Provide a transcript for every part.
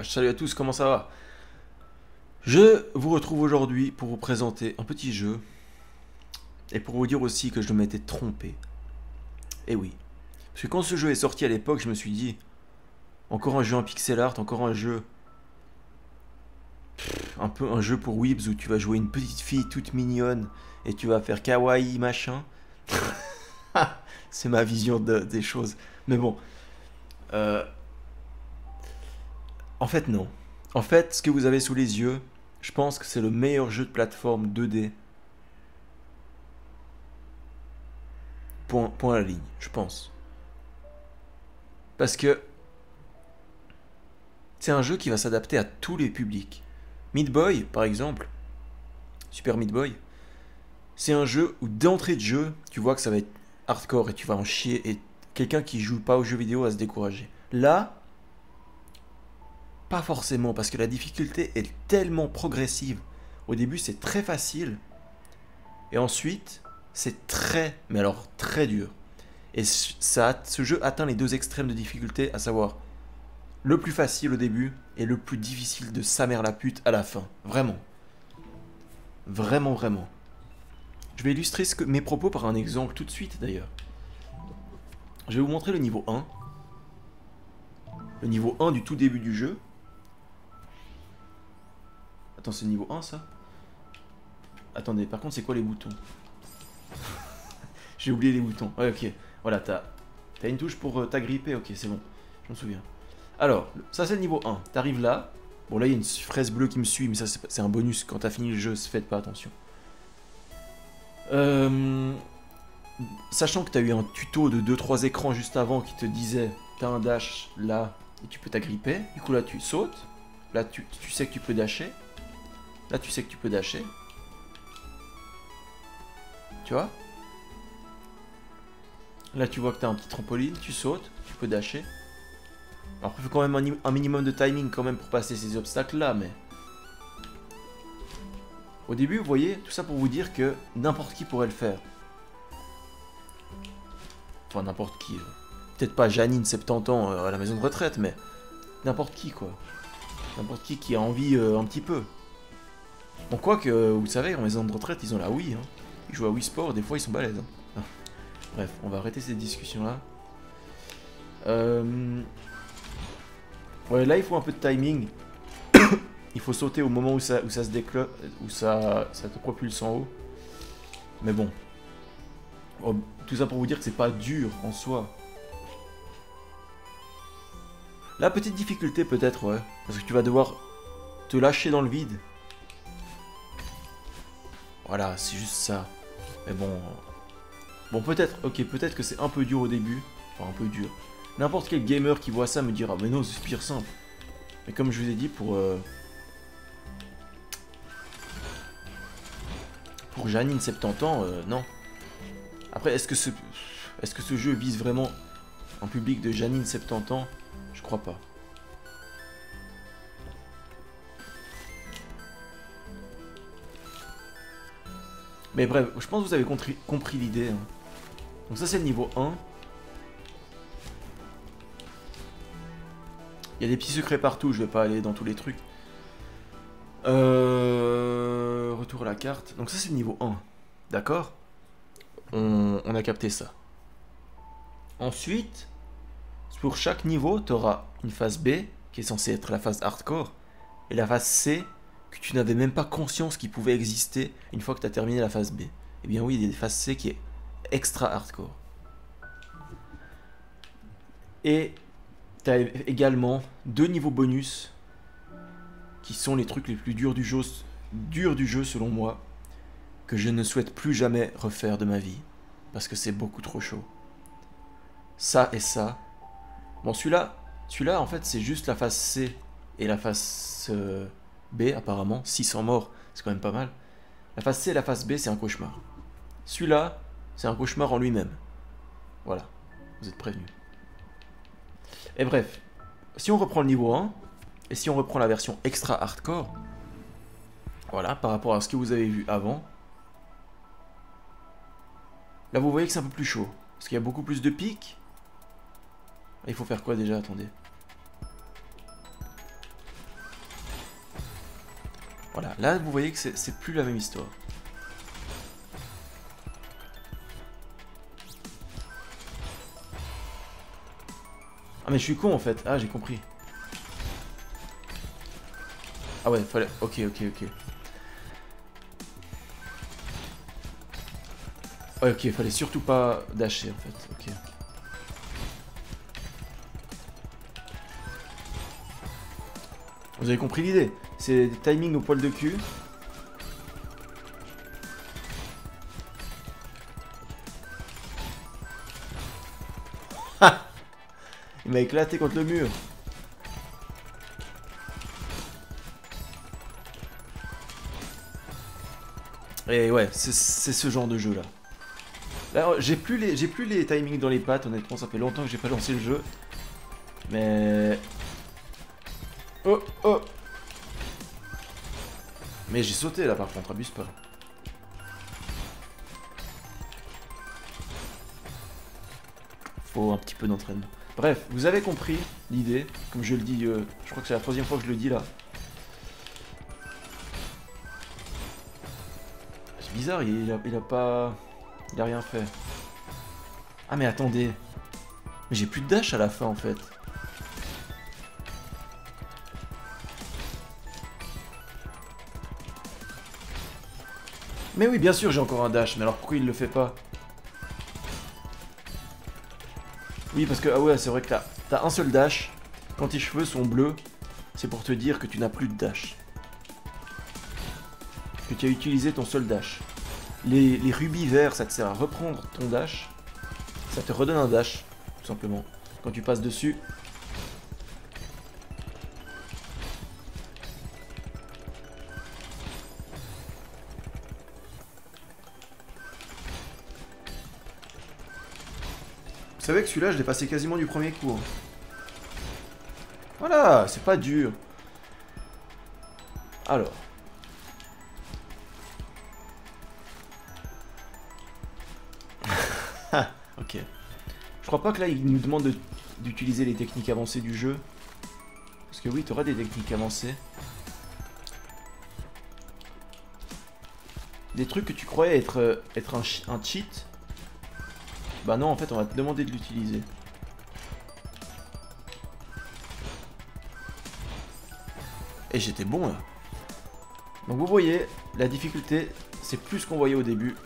Salut à tous, comment ça va? Je vous retrouve aujourd'hui pour vous présenter un petit jeu et pour vous dire aussi que je m'étais trompé. Eh oui. Parce que quand ce jeu est sorti à l'époque, je me suis dit, encore un jeu en pixel art, encore un jeu, un peu un jeu pour weebs où tu vas jouer une petite fille toute mignonne et tu vas faire kawaii machin. C'est ma vision des choses. Mais bon, euh, en fait non. En fait, ce que vous avez sous les yeux, je pense que c'est le meilleur jeu de plateforme 2D. Point à la ligne, je pense. Parce que c'est un jeu qui va s'adapter à tous les publics. Meat Boy, par exemple, Super Meat Boy, c'est un jeu où d'entrée de jeu, tu vois que ça va être hardcore et tu vas en chier et quelqu'un qui joue pas aux jeux vidéo va se décourager. Là, pas forcément parce que la difficulté est tellement progressive. Au début, c'est très facile et ensuite, c'est très, mais alors très dur. Et ce jeu atteint les deux extrêmes de difficulté, à savoir le plus facile au début et le plus difficile de sa mère la pute à la fin. Vraiment. Vraiment, vraiment. Je vais illustrer mes propos par un exemple tout de suite d'ailleurs. Je vais vous montrer le niveau 1. Le niveau 1 du tout début du jeu. Attends, c'est le niveau 1 ça? Attendez, par contre c'est quoi les boutons? J'ai oublié les boutons. Ouais, ok. Voilà, t'as une touche pour t'agripper. Ok, c'est bon. Je m'en souviens. Alors, ça c'est le niveau 1. T'arrives là. Bon, là il y a une fraise bleue qui me suit, mais ça c'est un bonus. Quand t'as fini le jeu, faites pas attention. Sachant que t'as eu un tuto de 2-3 écrans juste avant qui te disait t'as un dash là et tu peux t'agripper. Du coup là tu sautes. Là tu sais que tu peux dasher. Là tu sais que tu peux dasher. Tu vois? Là tu vois que t'as un petit trampoline, tu sautes, tu peux dasher. Alors il faut quand même un minimum de timing quand même pour passer ces obstacles là, mais... Au début, vous voyez, tout ça pour vous dire que n'importe qui pourrait le faire. Enfin, n'importe qui. Peut-être pas Janine, 70 ans, à la maison de retraite, mais n'importe qui, quoi. N'importe qui a envie un petit peu. Bon, quoique, vous savez, en maison de retraite, ils ont la Wii. Hein. Ils jouent à Wii Sport, des fois, ils sont balèzes. Hein. Bref, on va arrêter cette discussion-là. Ouais, là, il faut un peu de timing. Il faut sauter au moment où ça se déclenche, où ça te propulse en haut. Mais bon. Oh, tout ça pour vous dire que c'est pas dur en soi. La petite difficulté peut-être, ouais. Parce que tu vas devoir te lâcher dans le vide. Voilà, c'est juste ça. Mais bon... Bon, peut-être, ok, peut-être que c'est un peu dur au début. Enfin, un peu dur. N'importe quel gamer qui voit ça me dira, mais non, c'est pire simple. Mais comme je vous ai dit, pour Janine, 70 ans, non. Après, est-ce que ce jeu vise vraiment un public de Janine, 70 ans? Je crois pas. Mais bref, je pense que vous avez compris l'idée. Hein. Donc ça, c'est le niveau 1. Il y a des petits secrets partout, je vais pas aller dans tous les trucs. Retour à la carte. Donc ça, c'est le niveau 1. D'accord? On a capté ça. Ensuite, pour chaque niveau, tu auras une phase B, qui est censée être la phase hardcore, et la phase C, que tu n'avais même pas conscience qu'il pouvait exister une fois que tu as terminé la phase B. Eh bien oui, il y a des phases C qui est extra hardcore. Et tu as également 2 niveaux bonus, qui sont les trucs les plus durs du jeu selon moi, que je ne souhaite plus jamais refaire de ma vie, parce que c'est beaucoup trop chaud. Ça et ça. Bon, celui-là, en fait, c'est juste la phase C et la phase B, apparemment. 600 morts, c'est quand même pas mal. La phase C et la phase B, c'est un cauchemar. Celui-là, c'est un cauchemar en lui-même. Voilà, vous êtes prévenus. Et bref, si on reprend le niveau 1, et si on reprend la version extra hardcore, voilà, par rapport à ce que vous avez vu avant, là vous voyez que c'est un peu plus chaud, parce qu'il y a beaucoup plus de pics. Il faut faire quoi déjà? Attendez. Voilà, là vous voyez que c'est plus la même histoire. Ah mais je suis con en fait, ah j'ai compris. Ah ouais, fallait... Ok. Ouais, ok, fallait surtout pas dasher en fait, ok. Vous avez compris l'idée? C'est des timings au poil de cul. Ha! Il m'a éclaté contre le mur. Et ouais, c'est ce genre de jeu là. Là, j'ai plus les timings dans les pattes, honnêtement, ça fait longtemps que j'ai pas lancé le jeu. Mais... Oh, oh! Mais j'ai sauté là par contre, abuse pas. Faut un petit peu d'entraînement. Bref, vous avez compris l'idée, comme je le dis, je crois que c'est la troisième fois que je le dis là. C'est bizarre, il a pas... Il a rien fait. Ah mais attendez. Mais j'ai plus de dash à la fin en fait. Mais oui, bien sûr, j'ai encore un dash. Mais alors pourquoi il le fait pas? Oui, parce que, ah ouais, c'est vrai que t'as un seul dash. Quand tes cheveux sont bleus, c'est pour te dire que tu n'as plus de dash. Que tu as utilisé ton seul dash. Les rubis verts, ça te sert à reprendre ton dash. Ça te redonne un dash, tout simplement. Quand tu passes dessus. Vous savez que celui-là, je l'ai passé quasiment du premier coup. Hein. Voilà, c'est pas dur. Alors. Ok. Je crois pas que là, il nous demande d'utiliser les techniques avancées du jeu. Parce que oui, tu auras des techniques avancées. Des trucs que tu croyais être un cheat. Bah non, en fait, on va te demander de l'utiliser. Et j'étais bon, là. Donc vous voyez, la difficulté, c'est plus qu'on voyait au début.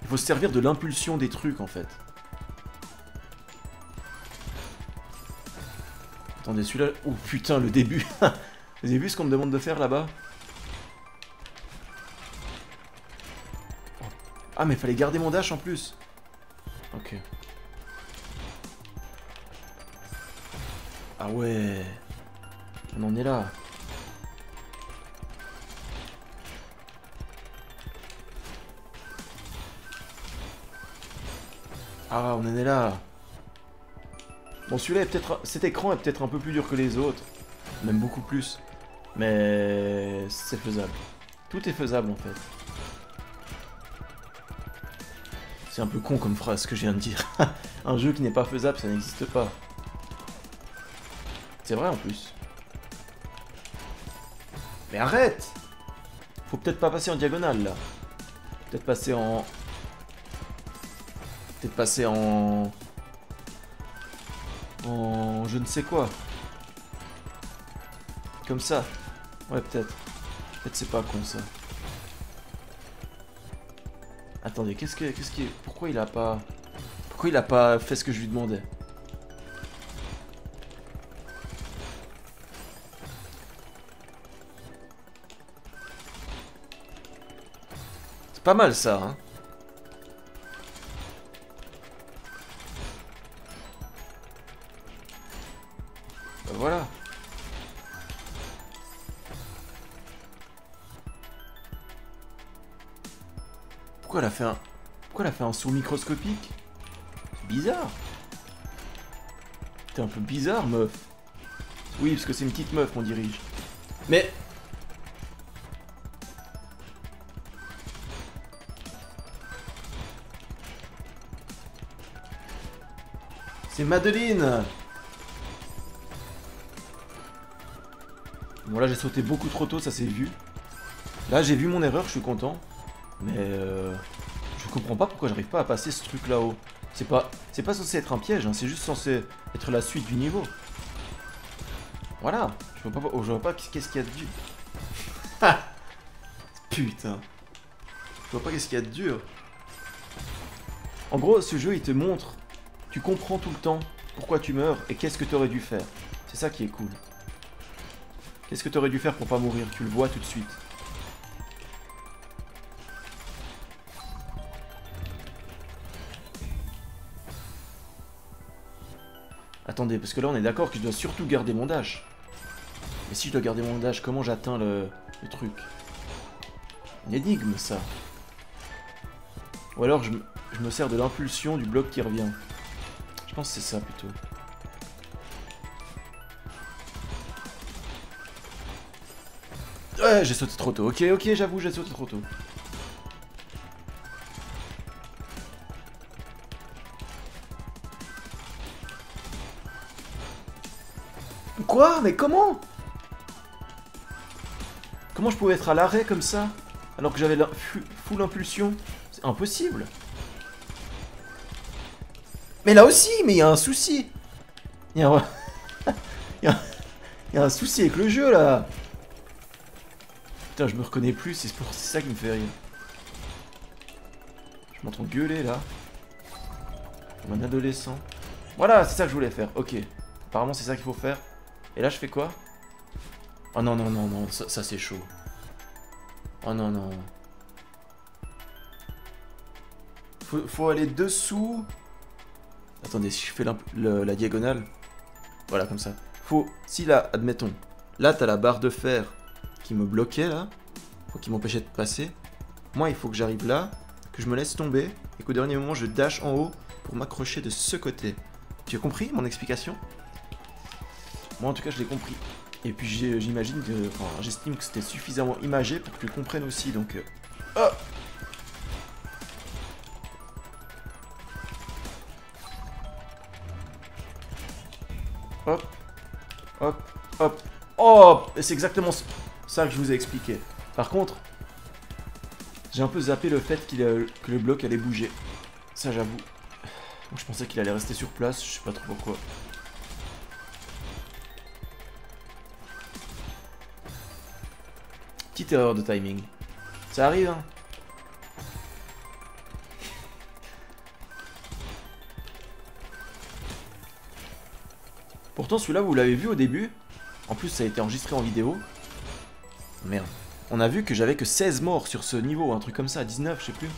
Il faut se servir de l'impulsion des trucs, en fait. Attendez, celui-là... Oh putain, le début. Vous avez vu ce qu'on me demande de faire, là-bas? Ah, mais fallait garder mon dash, en plus. Ok. Ah ouais. On en est là. Ah, on en est là. Bon, celui-là est peut-être... Cet écran est peut-être un peu plus dur que les autres. Même beaucoup plus. Mais... c'est faisable. Tout est faisable, en fait. C'est un peu con comme phrase, ce que je viens de dire. Un jeu qui n'est pas faisable, ça n'existe pas. C'est vrai, en plus. Mais arrête! Faut peut-être pas passer en diagonale, là. Peut-être passer en... Peut-être passer en... En... je ne sais quoi. Comme ça. Ouais, peut-être. Peut-être c'est pas con, ça. Attendez, qu'est-ce qui... Pourquoi il a pas... Pourquoi il a pas fait ce que je lui demandais? C'est pas mal, ça, hein. Ben voilà. Pourquoi elle a fait un... Pourquoi elle a fait un saut microscopique? C'est bizarre. T'es un peu bizarre, meuf. Oui, parce que c'est une petite meuf qu'on dirige. Mais... C'est Madeline. Bon là j'ai sauté beaucoup trop tôt, ça s'est vu. Là j'ai vu mon erreur, je suis content. Mais je comprends pas pourquoi j'arrive pas à passer ce truc là-haut. C'est pas censé être un piège, hein, c'est juste censé être la suite du niveau. Voilà, je vois pas qu'est-ce qu'il y a de dur. Putain. Je vois pas qu'est-ce qu'il y a de dur. En gros, ce jeu il te montre, tu comprends tout le temps pourquoi tu meurs et qu'est-ce que tu aurais dû faire. C'est ça qui est cool. Qu'est-ce que tu aurais dû faire pour pas mourir? Tu le vois tout de suite. Attendez, parce que là on est d'accord que je dois surtout garder mon dash. Mais si je dois garder mon dash, comment j'atteins le truc? Une énigme ça. Ou alors je me sers de l'impulsion du bloc qui revient. Je pense que c'est ça plutôt. Ouais, j'ai sauté trop tôt. Ok, j'avoue, j'ai sauté trop tôt. Quoi? Mais comment? Comment je pouvais être à l'arrêt comme ça? Alors que j'avais la full impulsion? C'est impossible. Mais là aussi, mais il y a un souci. Il y a un... il y a un souci avec le jeu là. Putain, je me reconnais plus, c'est ça qui me fait rire. Je m'entends gueuler là. Comme un adolescent. Voilà, c'est ça que je voulais faire. Ok. Apparemment, c'est ça qu'il faut faire. Et là, je fais quoi? Oh non, non, non, non, ça c'est chaud. Oh non, non. Faut aller dessous. Attendez, si je fais la diagonale. Voilà, comme ça. Si là, admettons. Là, t'as la barre de fer qui me bloquait là, qui m'empêchait de passer. Moi, il faut que j'arrive là, que je me laisse tomber, et qu'au dernier moment, je dash en haut pour m'accrocher de ce côté. Tu as compris mon explication? Moi, en tout cas, je l'ai compris. Et puis, j'imagine que... Enfin, j'estime que c'était suffisamment imagé pour que tu le comprennes aussi, donc... Oh! Hop, hop, hop, hop! Et c'est exactement ça que je vous ai expliqué. Par contre, j'ai un peu zappé le fait que le bloc allait bouger. Ça, j'avoue. Moi, je pensais qu'il allait rester sur place, je sais pas trop pourquoi. Petite erreur de timing. Ça arrive, hein? Pourtant, celui-là, vous l'avez vu au début. En plus, ça a été enregistré en vidéo. Merde. On a vu que j'avais que 16 morts sur ce niveau, un truc comme ça, 19, je sais plus.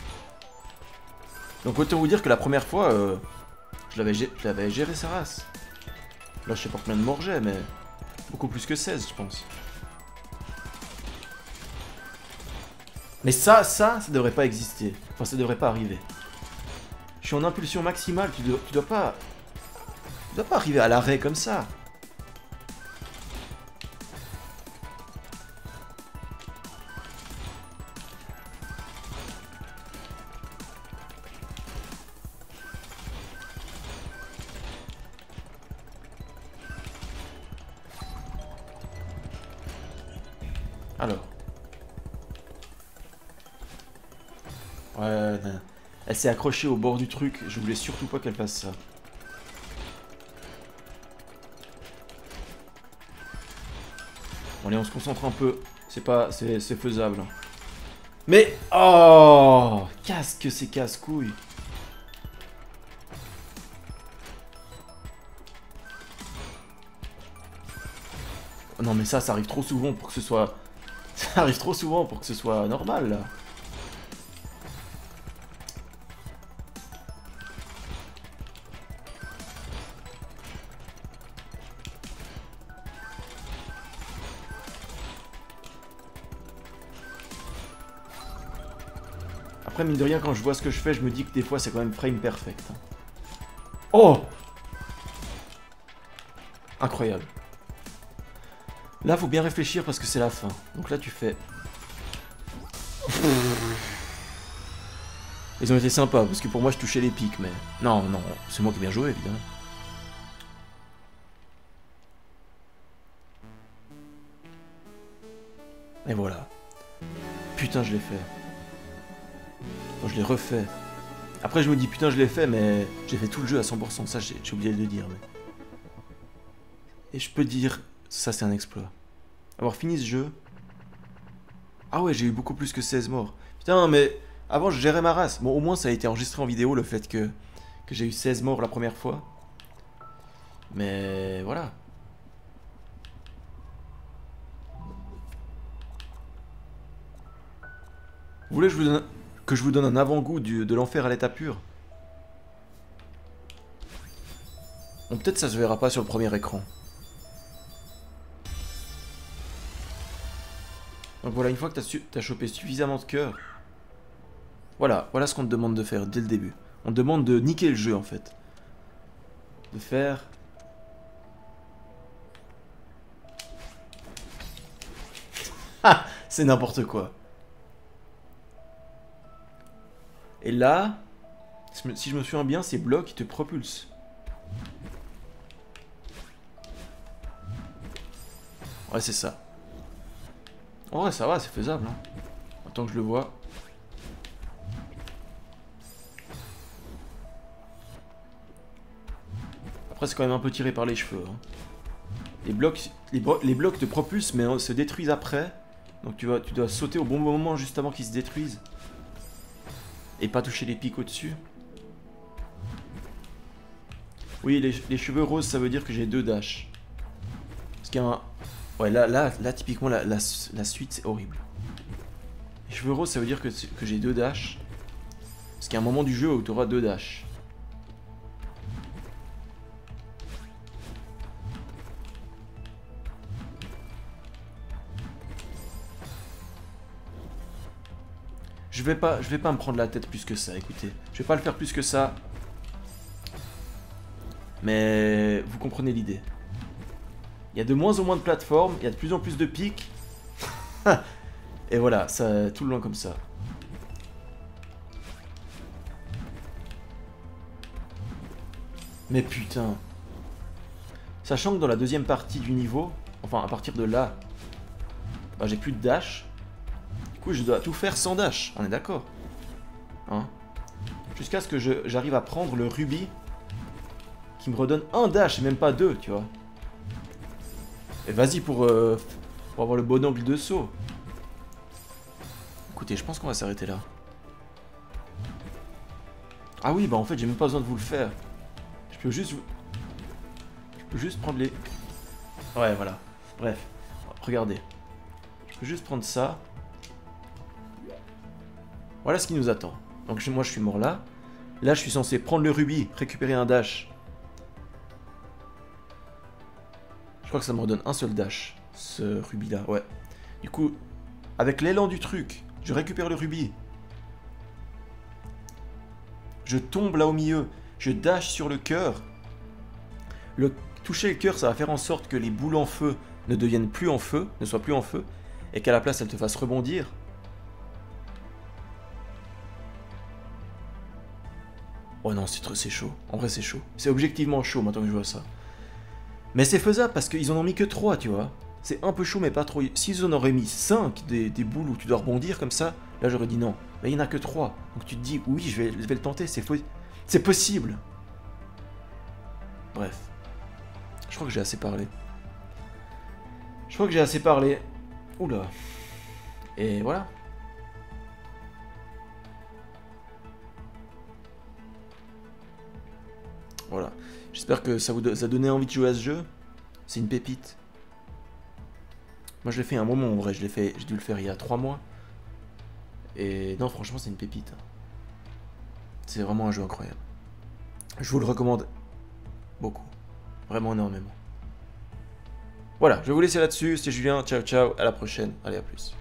Donc autant vous dire que la première fois, je l'avais géré sa race. Là, je sais pas combien de morts j'ai, mais beaucoup plus que 16, je pense. Mais ça devrait pas exister. Enfin, ça devrait pas arriver. Je suis en impulsion maximale, tu dois pas arriver à l'arrêt comme ça. Alors. Ouais, non. Elle s'est accrochée au bord du truc. Je voulais surtout pas qu'elle fasse ça. Bon, allez, on se concentre un peu. C'est faisable. Mais, oh, que c'est casse-couille. Non, mais ça arrive trop souvent pour que ce soit... Ça arrive trop souvent pour que ce soit normal, là. Après, mine de rien, quand je vois ce que je fais, je me dis que des fois, c'est quand même frame perfect. Oh! Incroyable. Là, faut bien réfléchir parce que c'est la fin. Donc là, tu fais... Ils ont été sympas, parce que pour moi, je touchais les pics, mais... Non, non, c'est moi qui ai bien joué, évidemment. Et voilà. Putain, je l'ai fait. Bon, je l'ai refait. Après, je me dis, putain, je l'ai fait, mais j'ai fait tout le jeu à 100%. Ça, j'ai oublié de le dire. Mais... Et je peux dire, ça, c'est un exploit. Avoir fini ce jeu... Ah ouais, j'ai eu beaucoup plus que 16 morts. Putain, mais avant, je gérais ma race. Bon, au moins, ça a été enregistré en vidéo, le fait que j'ai eu 16 morts la première fois. Mais voilà. Vous voulez que je vous donne un avant-goût de l'enfer à l'état pur? Bon, peut-être ça se verra pas sur le premier écran. Donc voilà, une fois que t'as chopé suffisamment de cœur, voilà ce qu'on te demande de faire dès le début. On te demande de niquer le jeu en fait. De faire... Ah, c'est n'importe quoi. Et là, si je me souviens bien, ces blocs qui te propulsent. Ouais, c'est ça. En vrai, ça va, c'est faisable. Hein. Attends que je le vois. Après, c'est quand même un peu tiré par les cheveux. Hein. Les blocs te propulsent, mais se détruisent après. Donc tu dois sauter au bon moment juste avant qu'ils se détruisent. Et pas toucher les pics au-dessus. Oui, les cheveux roses, ça veut dire que j'ai 2 dashs. Parce qu'il y a un... Ouais, là typiquement, la suite, c'est horrible. Les cheveux roses, ça veut dire que j'ai 2 dashs. Parce qu'il y a un moment du jeu où tu auras 2 dashs. Je vais pas me prendre la tête plus que ça, écoutez. Je vais pas le faire plus que ça. Mais vous comprenez l'idée. Il y a de moins en moins de plateformes, il y a de plus en plus de pics. Et voilà, ça tout le long comme ça. Mais putain. Sachant que dans la deuxième partie du niveau, enfin à partir de là, bah, j'ai plus de dash. Du coup, je dois tout faire sans dash, on est d'accord, hein? Jusqu'à ce que j'arrive à prendre le rubis qui me redonne un dash, et même pas 2, tu vois. Et vas-y pour avoir le bon angle de saut. Écoutez, je pense qu'on va s'arrêter là. Ah oui, bah en fait, j'ai même pas besoin de vous le faire. Je peux juste prendre les... Ouais, voilà. Bref, regardez. Je peux juste prendre ça. Voilà ce qui nous attend. Donc moi, je suis mort là. Là, je suis censé prendre le rubis, récupérer un dash. Je crois que ça me redonne un seul dash, ce rubis-là, ouais. Du coup, avec l'élan du truc, je récupère le rubis. Je tombe là au milieu, je dash sur le cœur. Toucher le cœur, ça va faire en sorte que les boules en feu ne deviennent plus en feu, ne soient plus en feu, et qu'à la place, elles te fassent rebondir. Oh non, c'est chaud. En vrai, c'est chaud. C'est objectivement chaud maintenant que je vois ça. Mais c'est faisable parce qu'ils en ont mis que 3, tu vois. C'est un peu chaud, mais pas trop. S'ils en auraient mis 5, des boules où tu dois rebondir comme ça, là j'aurais dit non. Mais il n'y en a que 3. Donc tu te dis, oui, je vais le tenter, c'est possible. Bref. Je crois que j'ai assez parlé. Oula. Et voilà. Voilà. J'espère que ça vous a donné envie de jouer à ce jeu. C'est une pépite. Moi je l'ai fait un moment en vrai, j'ai dû le faire il y a 3 mois. Et non, franchement, c'est une pépite. C'est vraiment un jeu incroyable. Je vous le recommande beaucoup. Vraiment énormément. Voilà, je vais vous laisser là-dessus. C'était Julien, ciao ciao, à la prochaine. Allez, à plus.